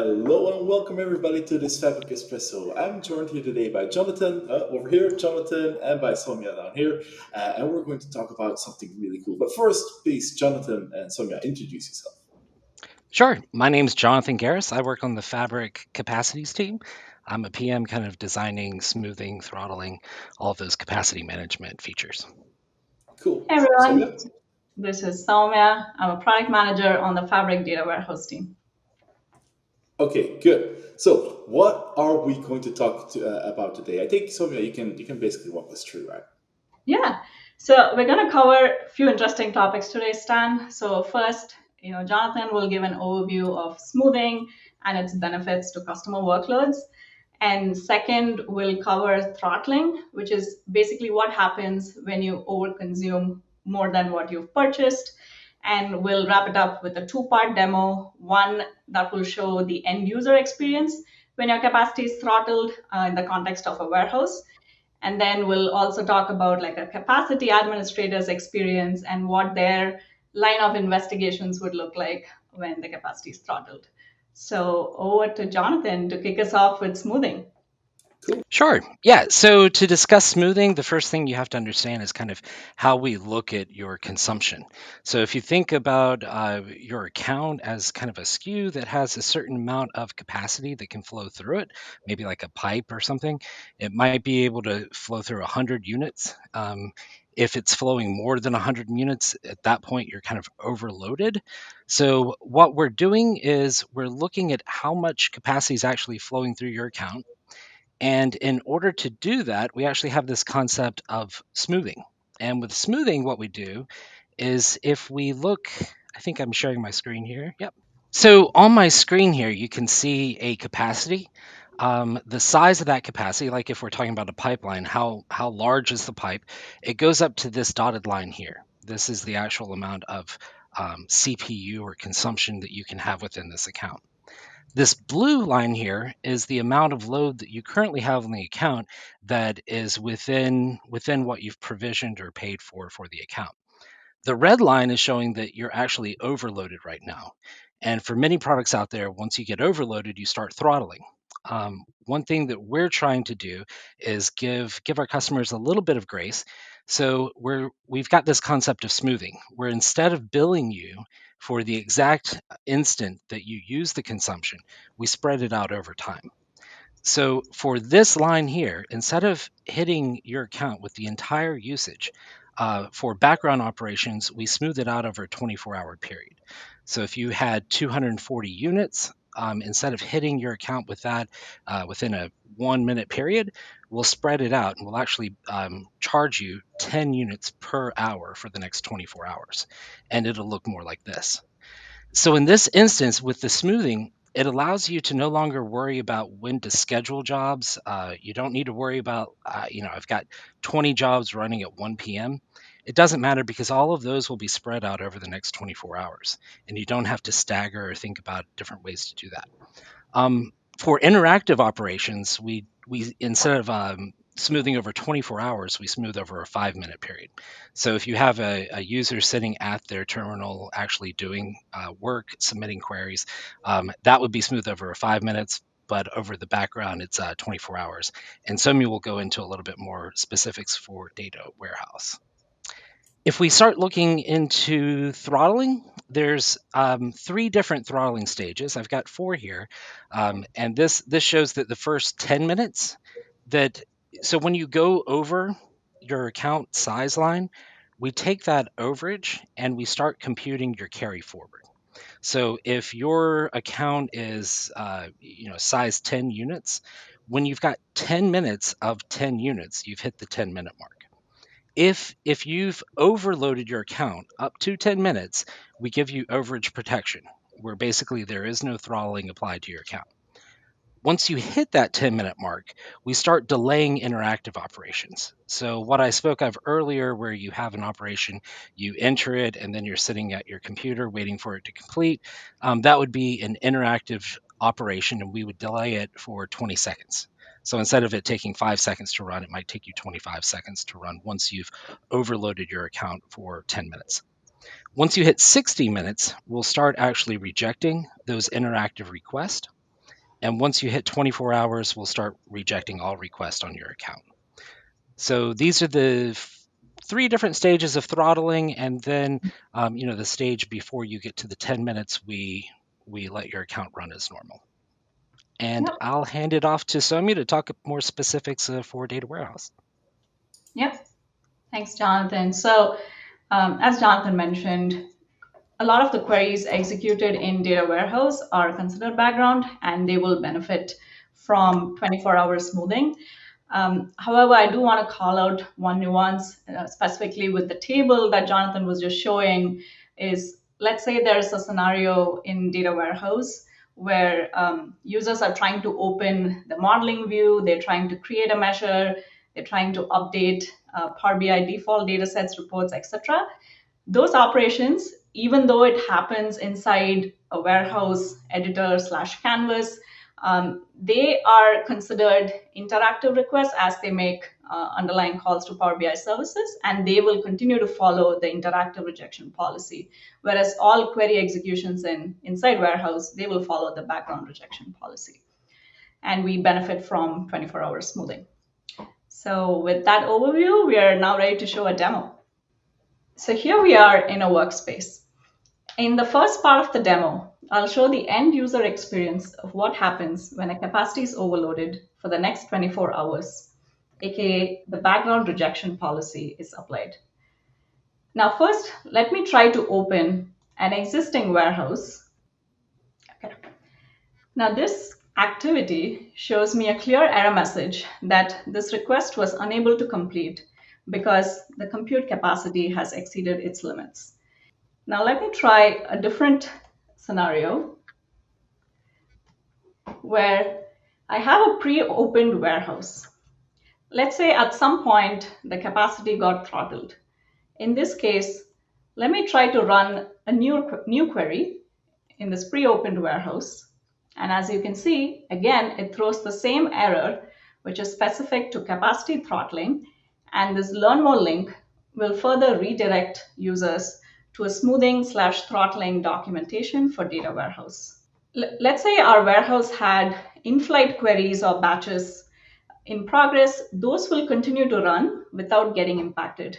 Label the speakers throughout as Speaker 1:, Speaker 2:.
Speaker 1: Hello and welcome everybody to this Fabric Espresso. I'm joined here today by Jonathan over here, Jonathan, and by Sowmya down here, and we're going to talk about something really cool. But first, please, Jonathan and Sowmya, introduce yourself.
Speaker 2: Sure. My name's Jonathan Garriss. I work on the Fabric Capacities team. I'm a PM kind of designing, smoothing, throttling, all of those capacity management features.
Speaker 1: Cool.
Speaker 3: Hey everyone,
Speaker 1: Sowmya?
Speaker 3: this is Sowmya. I'm a product manager on the Fabric Data Warehouse team.
Speaker 1: Okay, good. So, what are we going to talk about today? I think Sowmya, you can basically walk us through, right?
Speaker 3: Yeah, so we're going to cover a few interesting topics today, Stan. So first, Jonathan will give an overview of smoothing and its benefits to customer workloads. And second, we'll cover throttling, which is basically what happens when you overconsume more than what you've purchased. And we'll wrap it up with a two-part demo, one that will show the end user experience when your capacity is throttled in the context of a warehouse. And then we'll also talk about like a capacity administrator's experience and what their line of investigations would look like when the capacity is throttled. So over to Jonathan to kick us off with smoothing.
Speaker 1: Cool.
Speaker 2: Sure. Yeah. So to discuss smoothing, the first thing you have to understand is kind of how we look at your consumption. So if you think about your account as kind of a SKU that has a certain amount of capacity that can flow through it, maybe like a pipe or something, it might be able to flow through 100 units. If it's flowing more than 100 units, at that point you're kind of overloaded. So what we're doing is we're looking at how much capacity is actually flowing through your account, and in order to do that, we actually have this concept of smoothing. And with smoothing, what we do is if we look, I think I'm sharing my screen here. Yep. So on my screen here, you can see a capacity. The size of that capacity, like if we're talking about a pipeline, how large is the pipe? It goes up to this dotted line here. This is the actual amount of CPU or consumption that you can have within this account. This blue line here is the amount of load that you currently have on the account that is within what you've provisioned or paid for the account. The red line is showing that you're actually overloaded right now. And for many products out there, once you get overloaded, you start throttling. One thing that we're trying to do is give our customers a little bit of grace. So we've got this concept of smoothing, where instead of billing you for the exact instant that you use the consumption, we spread it out over time. So for this line here, instead of hitting your account with the entire usage, for background operations, we smooth it out over a 24-hour period. So if you had 240 units, instead of hitting your account with that within a 1 minute period, we'll spread it out and we'll actually charge you 10 units per hour for the next 24 hours. And it'll look more like this. So in this instance, with the smoothing, it allows you to no longer worry about when to schedule jobs. You don't need to worry about, I've got 20 jobs running at 1 p.m. It doesn't matter because all of those will be spread out over the next 24 hours, and you don't have to stagger or think about different ways to do that. For interactive operations, we instead of smoothing over 24 hours, we smooth over a 5 minute period. So if you have a user sitting at their terminal actually doing work, submitting queries, that would be smooth over 5 minutes. But over the background, it's 24 hours. And Sowmya will go into a little bit more specifics for data warehouse. If we start looking into throttling, there's three different throttling stages. I've got four here, and this shows that the first 10 minutes that so when you go over your account size line, we take that overage and we start computing your carry forward. So if your account is size 10 units, when you've got 10 minutes of 10 units, you've hit the 10-minute mark. If you've overloaded your account up to 10 minutes, we give you overage protection, where basically there is no throttling applied to your account. Once you hit that 10-minute mark, we start delaying interactive operations. So what I spoke of earlier, where you have an operation, you enter it, and then you're sitting at your computer waiting for it to complete, that would be an interactive operation, and we would delay it for 20 seconds. So instead of it taking 5 seconds to run, it might take you 25 seconds to run once you've overloaded your account for 10 minutes. Once you hit 60 minutes, we'll start actually rejecting those interactive requests. And once you hit 24 hours, we'll start rejecting all requests on your account. So these are the 3 different stages of throttling, and then the stage before you get to the 10 minutes, we let your account run as normal. And
Speaker 3: Yep.
Speaker 2: I'll hand it off to Sowmya to talk more specifics for data warehouse.
Speaker 3: Yep. Thanks, Jonathan. So, as Jonathan mentioned, a lot of the queries executed in data warehouse are considered background, and they will benefit from 24-hour smoothing. However, I do want to call out one nuance, specifically with the table that Jonathan was just showing. Is, let's say there's a scenario in data warehouse where users are trying to open the modeling view, they're trying to create a measure, they're trying to update Power BI default datasets, reports, etc. Those operations, even though it happens inside a warehouse editor / canvas, they are considered interactive requests as they make underlying calls to Power BI services, and they will continue to follow the interactive rejection policy. Whereas all query executions inside warehouse, they will follow the background rejection policy. And we benefit from 24-hour smoothing. So with that overview, we are now ready to show a demo. So here we are in a workspace. In the first part of the demo, I'll show the end user experience of what happens when a capacity is overloaded for the next 24 hours, aka the background rejection policy is applied. Now first, let me try to open an existing warehouse. Okay. Now this activity shows me a clear error message that this request was unable to complete because the compute capacity has exceeded its limits. Now let me try a different scenario where I have a pre-opened warehouse. Let's say at some point the capacity got throttled. In this case, let me try to run a new query in this pre-opened warehouse. And as you can see, again, it throws the same error, which is specific to capacity throttling. And this learn more link will further redirect users to a smoothing / throttling documentation for data warehouse. Let's say our warehouse had in-flight queries or batches in progress. Those will continue to run without getting impacted.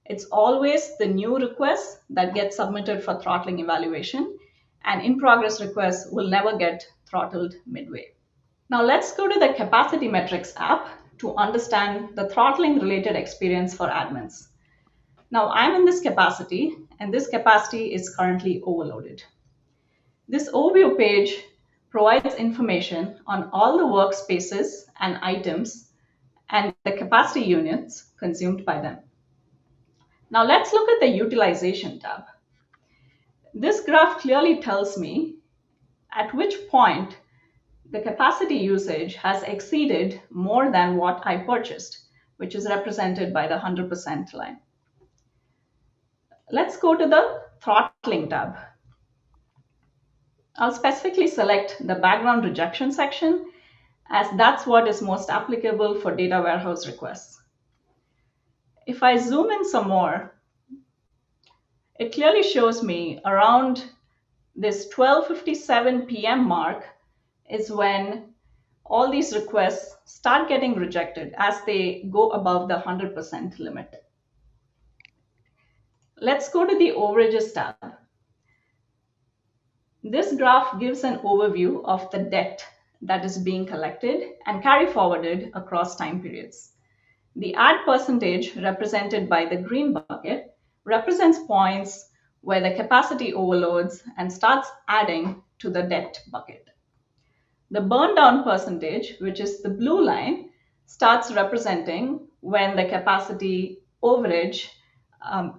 Speaker 3: It's always the new requests that get submitted for throttling evaluation, and in-progress requests will never get throttled midway. Now let's go to the capacity metrics app to understand the throttling related experience for admins. Now I'm in this capacity, and this capacity is currently overloaded. This overview page provides information on all the workspaces and items and the capacity units consumed by them. Now let's look at the utilization tab. This graph clearly tells me at which point the capacity usage has exceeded more than what I purchased, which is represented by the 100% line. Let's go to the throttling tab. I'll specifically select the background rejection section, as that's what is most applicable for data warehouse requests. If I zoom in some more, it clearly shows me around this 12:57 p.m. mark is when all these requests start getting rejected as they go above the 100% limit. Let's go to the overages tab. This graph gives an overview of the debt that is being collected and carry forwarded across time periods. The add percentage, represented by the green bucket, represents points where the capacity overloads and starts adding to the debt bucket. The burn down percentage, which is the blue line, starts representing when the capacity overage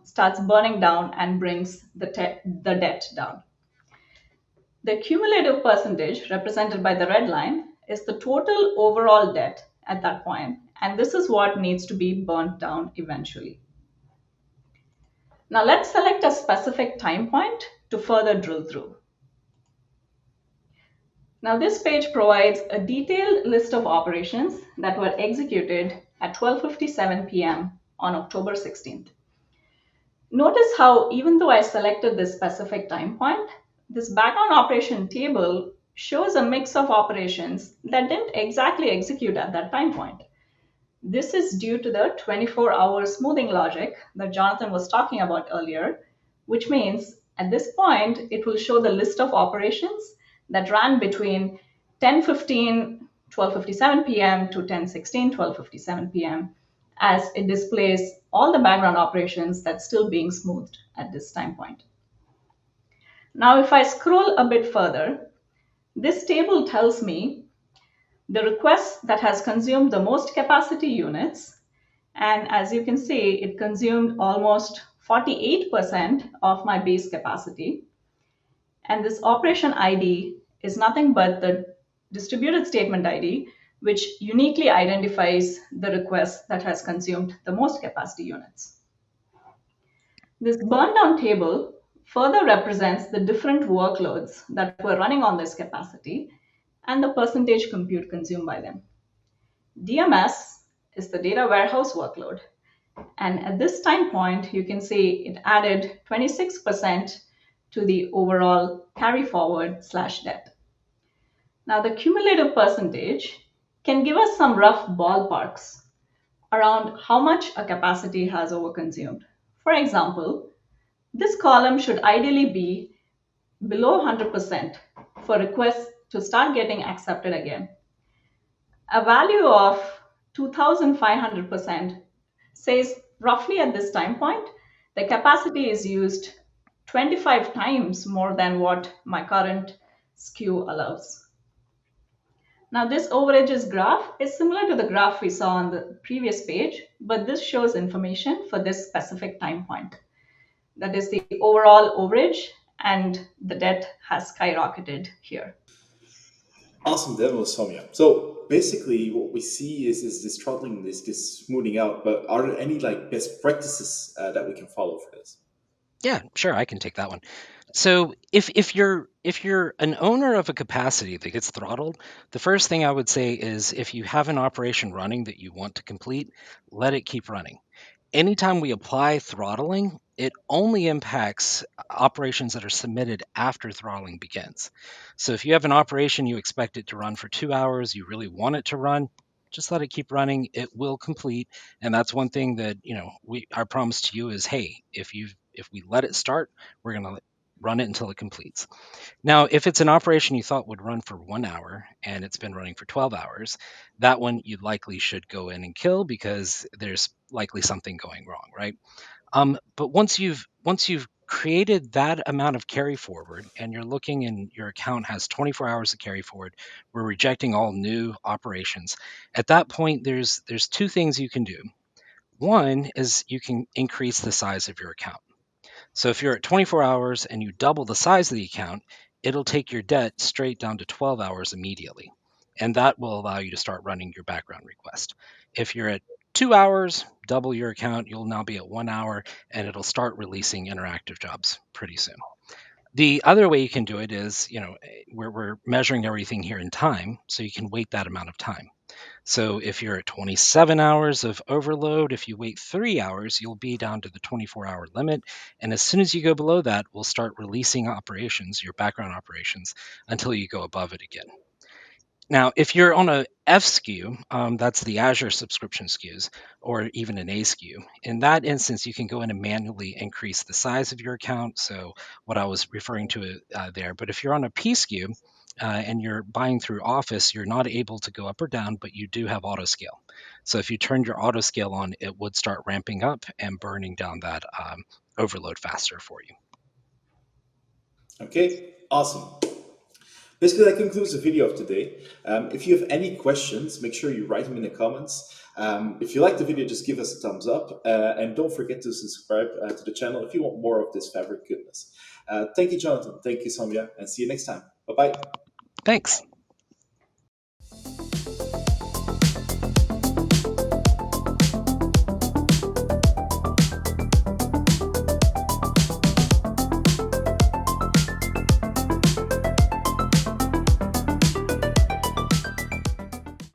Speaker 3: starts burning down and brings the debt down. The cumulative percentage, represented by the red line, is the total overall debt at that point, and this is what needs to be burnt down eventually. Now let's select a specific time point to further drill through. Now this page provides a detailed list of operations that were executed at 12:57 p.m. on October 16th. Notice how even though I selected this specific time point, this background operation table shows a mix of operations that didn't exactly execute at that time point. This is due to the 24-hour smoothing logic that Jonathan was talking about earlier, which means at this point, it will show the list of operations that ran between 10:15, 12:57 p.m. to 10:16, 12:57 p.m. as it displays all the background operations that's still being smoothed at this time point. Now, if I scroll a bit further, this table tells me the request that has consumed the most capacity units. And as you can see, it consumed almost 48% of my base capacity. And this operation ID is nothing but the distributed statement ID, which uniquely identifies the request that has consumed the most capacity units. This burn down table further represents the different workloads that were running on this capacity and the percentage compute consumed by them. DMS is the data warehouse workload. And at this time point, you can see it added 26% to the overall carry forward / debt. Now, the cumulative percentage can give us some rough ballparks around how much a capacity has overconsumed. For example, this column should ideally be below 100% for requests to start getting accepted again. A value of 2,500% says roughly at this time point, the capacity is used 25 times more than what my current SKU allows. Now, this overages graph is similar to the graph we saw on the previous page, but this shows information for this specific time point. That is the overall overage, and the debt has skyrocketed here.
Speaker 1: Awesome demo, Sowmya. So basically, what we see is this throttling, this smoothing out. But are there any like best practices that we can follow for this?
Speaker 2: Yeah, sure, I can take that one. So if you're an owner of a capacity that gets throttled, the first thing I would say is if you have an operation running that you want to complete, let it keep running. Anytime we apply throttling, it only impacts operations that are submitted after throttling begins. So if you have an operation, you expect it to run for 2 hours, you really want it to run, just let it keep running. It will complete. And that's one thing that, our promise to you is, hey, if we let it start, we're going to run it until it completes. Now, if it's an operation you thought would run for 1 hour and it's been running for 12 hours, that one you likely should go in and kill because there's likely something going wrong, right? But once you've created that amount of carry forward and you're looking and your account has 24 hours of carry forward, we're rejecting all new operations. At that point, there's two things you can do. One is you can increase the size of your account. So if you're at 24 hours and you double the size of the account, it'll take your debt straight down to 12 hours immediately. And that will allow you to start running your background request. If you're at 2 hours, double your account, you'll now be at 1 hour and it'll start releasing interactive jobs pretty soon. The other way you can do it is, we're measuring everything here in time, so you can wait that amount of time. So if you're at 27 hours of overload, if you wait 3 hours, you'll be down to the 24-hour limit. And as soon as you go below that, we'll start releasing operations, your background operations, until you go above it again. Now, if you're on a F SKU, that's the Azure subscription SKUs, or even an A SKU, in that instance, you can go in and manually increase the size of your account. So what I was referring to there. But if you're on a P SKU and you're buying through Office, you're not able to go up or down, but you do have auto scale. So if you turned your auto scale on, it would start ramping up and burning down that overload faster for you.
Speaker 1: Okay, awesome. Basically, that concludes the video of today. If you have any questions, make sure you write them in the comments. If you like the video, just give us a thumbs up. And don't forget to subscribe to the channel if you want more of this fabric goodness. Thank you, Jonathan. Thank you, Sowmya. And see you next time. Bye-bye.
Speaker 2: Thanks.